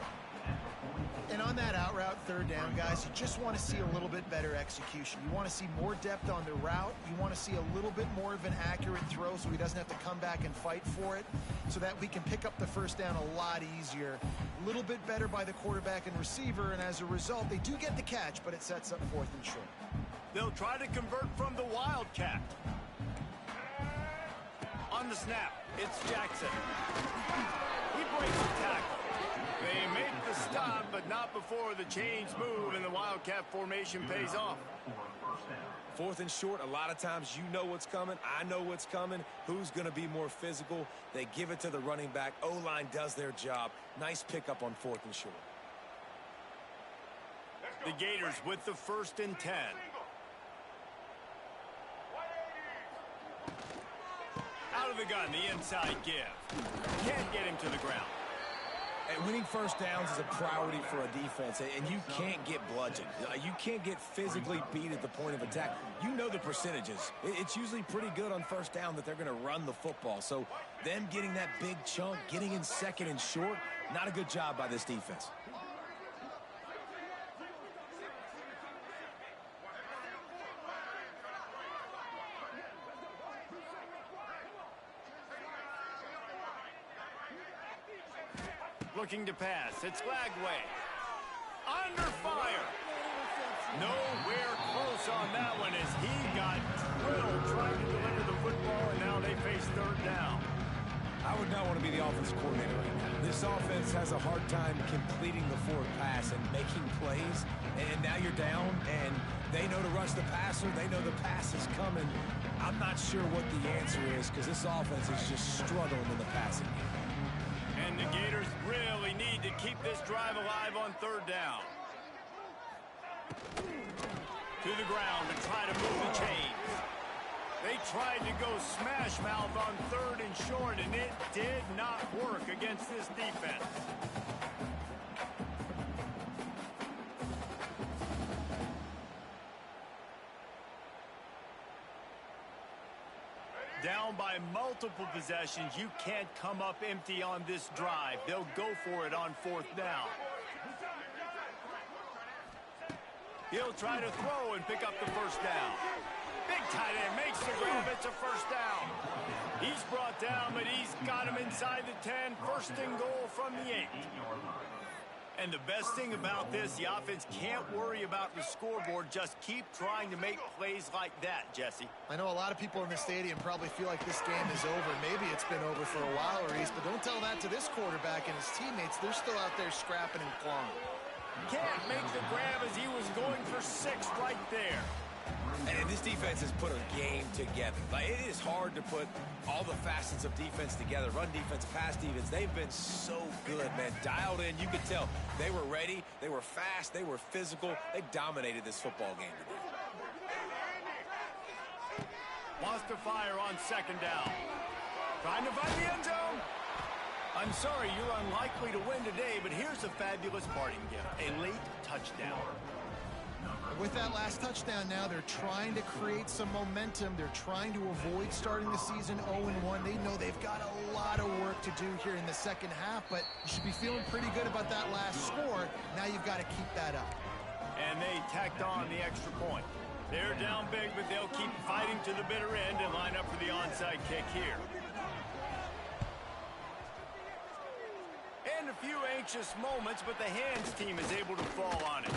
And on that out route 3rd down, guys, you just want to see a little bit better execution. You want to see more depth on the route. You want to see a little bit more of an accurate throw so he doesn't have to come back and fight for it, so that we can pick up the first down a lot easier. A little bit better by the quarterback and receiver, and as a result, they do get the catch, but it sets up 4th and short. They'll try to convert from the Wildcat. On the snap, it's Jackson. He breaks the tackle. They make the stop, but not before the chains move and the Wildcat formation pays off. 4th and short, a lot of times you know what's coming. I know what's coming. Who's going to be more physical? They give it to the running back. O-line does their job. Nice pickup on 4th and short. The Gators with the 1st and 10. Out of the gun, the inside give. Can't get him to the ground. And winning first downs is a priority for a defense, and you can't get bludgeoned. You can't get physically beat at the point of attack. You know the percentages. It's usually pretty good on first down that they're going to run the football. So them getting that big chunk, getting in 2nd and short, not a good job by this defense. Looking to pass. It's Lagway. Under fire. Nowhere close on that one as he got drilled trying to deliver the football, and now they face 3rd down. I would not want to be the offensive coordinator right now. This offense has a hard time completing the forward pass and making plays, and now you're down, and they know to rush the passer. They know the pass is coming. I'm not sure what the answer is because this offense is just struggling in the passing game. And the Gators really need to keep this drive alive on 3rd down. To the ground to try to move the chains. They tried to go smash mouth on 3rd and short, and it did not work against this defense. Down by multiple possessions, you can't come up empty on this drive. They'll go for it on 4th down. He'll try to throw and pick up the first down. Big tight end makes the grab. It's a first down. He's brought down, but he's got him inside the 10. First and goal from the 8. And the best thing about this, the offense can't worry about the scoreboard. Just keep trying to make plays like that, Jesse. I know a lot of people in the stadium probably feel like this game is over. Maybe it's been over for a while, Reese, but don't tell that to this quarterback and his teammates. They're still out there scrapping and clawing. Can't make the grab as he was going for 6 right there. And this defense has put a game together. Like, it is hard to put all the facets of defense together. Run defense, pass defense. They've been so good, man. Dialed in. You could tell they were ready. They were fast. They were physical. They dominated this football game today. Wants to fire on second down. Trying to find the end zone. I'm sorry, you're unlikely to win today, but here's a fabulous parting gift. A late touchdown. With that last touchdown now, they're trying to create some momentum. They're trying to avoid starting the season 0-1. They know they've got a lot of work to do here in the second half, but you should be feeling pretty good about that last score. Now you've got to keep that up. And they tacked on the extra point. They're down big, but they'll keep fighting to the bitter end and line up for the onside kick here. And a few anxious moments, but the hands team is able to fall on it.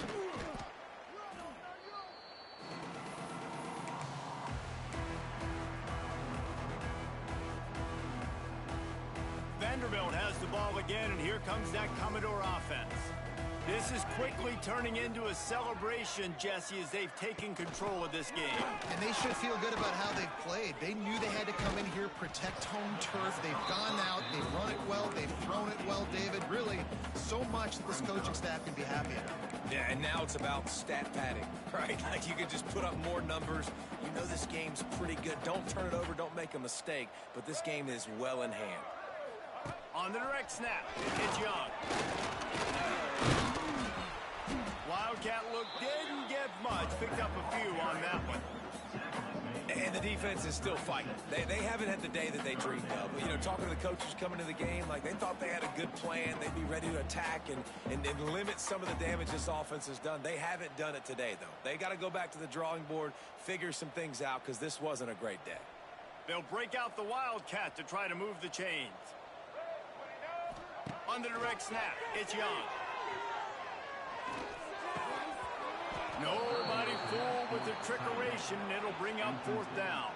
Vanderbilt has the ball again, and here comes that Commodore offense. This is quickly turning into a celebration, Jesse, as they've taken control of this game. And they should feel good about how they've played. They knew they had to come in here, protect home turf. They've gone out, they've run it well, they've thrown it well, David. Really, so much that this coaching staff can be happy about. Yeah, and now it's about stat padding, right? Like, you can just put up more numbers. You know this game's pretty good. Don't turn it over, don't make a mistake, but this game is well in hand. On the direct snap, it's Young. Wildcat look didn't get much. Picked up a few on that one. And the defense is still fighting. They haven't had the day that they dreamed of. You know, talking to the coaches coming to the game, like, they thought they had a good plan. They'd be ready to attack and limit some of the damage this offense has done. They haven't done it today, though. They got to go back to the drawing board, figure some things out, because this wasn't a great day. They'll break out the Wildcat to try to move the chains. On the direct snap, it's Young. Nobody fooled with the trickeration. It'll bring up fourth down.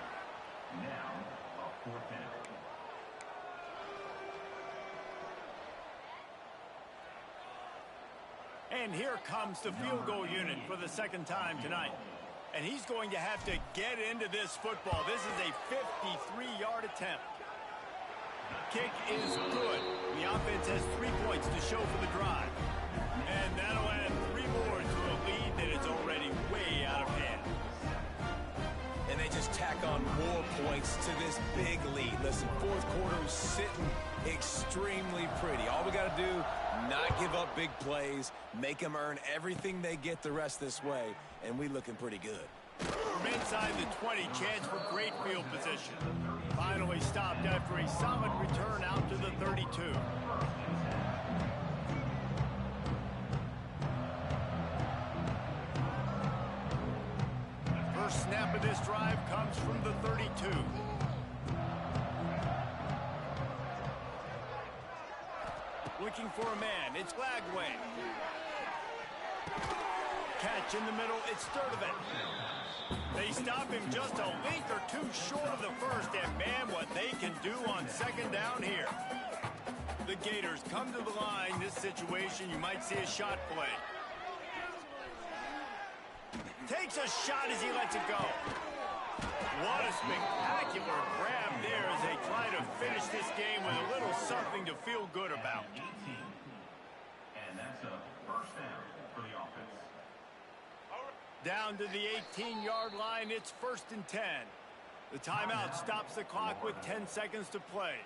Now, a fourth down. And here comes the field goal unit for the second time tonight. And he's going to have to get into this football. This is a 53-yard attempt. Kick is good. The offense has 3 points to show for the drive. And that'll add 3 more to a lead that is already way out of hand. And they just tack on more points to this big lead. Listen, fourth quarter is sitting extremely pretty. All we got to do, not give up big plays, make them earn everything they get the rest this way, and we looking pretty good. From inside the 20, chance for great field position. Finally stopped after a solid return out to the 32. First snap of this drive comes from the 32. Looking for a man, it's Glagway. Catch in the middle, it's Sturdivant. They stop him just a link or two short of the first, and man, what they can do on second down here. The Gators come to the line. This situation, you might see a shot play. Takes a shot as he lets it go. What a spectacular grab there as they try to finish this game with a little something to feel good about. 18. And that's a first down for the offense. Down to the 18-yard line, it's 1st and 10. The timeout stops the clock with 10 seconds to play.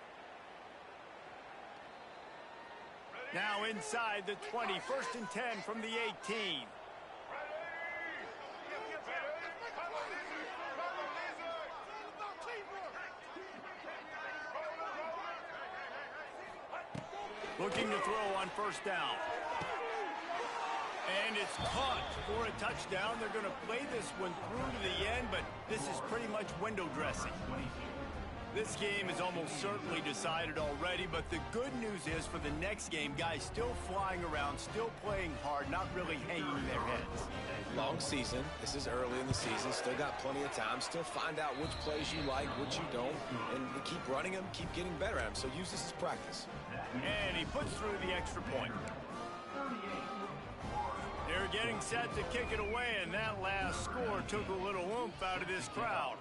Now inside the 20, 1st and 10 from the 18. Looking to throw on first down. And it's caught for a touchdown. They're going to play this one through to the end, but this is pretty much window dressing. This game is almost certainly decided already, but the good news is for the next game, guys still flying around, still playing hard, not really hanging their heads. Long season. This is early in the season. Still got plenty of time. Still find out which plays you like, which you don't, and keep running them, keep getting better at them. So use this as practice. And he puts through the extra point. They're getting set to kick it away, and that last score took a little oomph out of this crowd.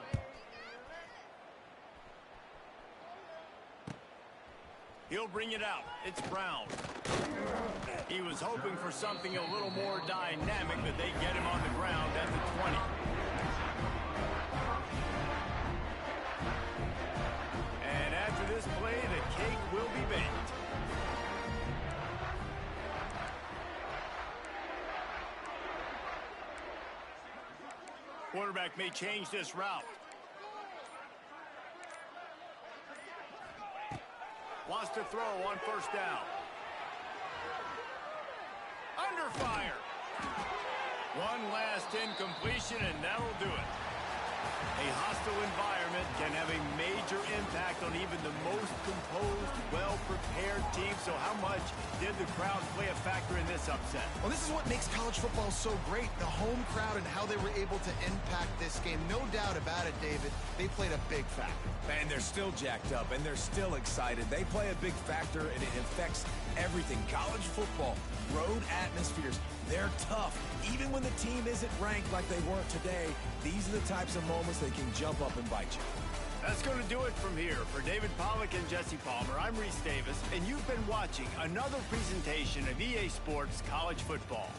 He'll bring it out. It's Brown. He was hoping for something a little more dynamic, but they get him on the ground at the 20. And after this play, the cake will be baked. Quarterback may change this route. Wants to throw on first down. Under fire. One last incompletion, and that'll do it. A hostile environment can have a major impact on even the most composed, well-prepared team. So how much did the crowd play a factor in this upset? Well, this is what makes college football so great, the home crowd and how they were able to impact this game. No doubt about it, David. They played a big factor. And they're still jacked up, and they're still excited. They play a big factor, and it affects everything. College football, road atmospheres, they're tough. Even when the team isn't ranked like they weren't today, these are the types of moments they can jump up and bite you. That's going to do it from here. For David Pollack and Jesse Palmer, I'm Reese Davis, and you've been watching another presentation of EA Sports College Football.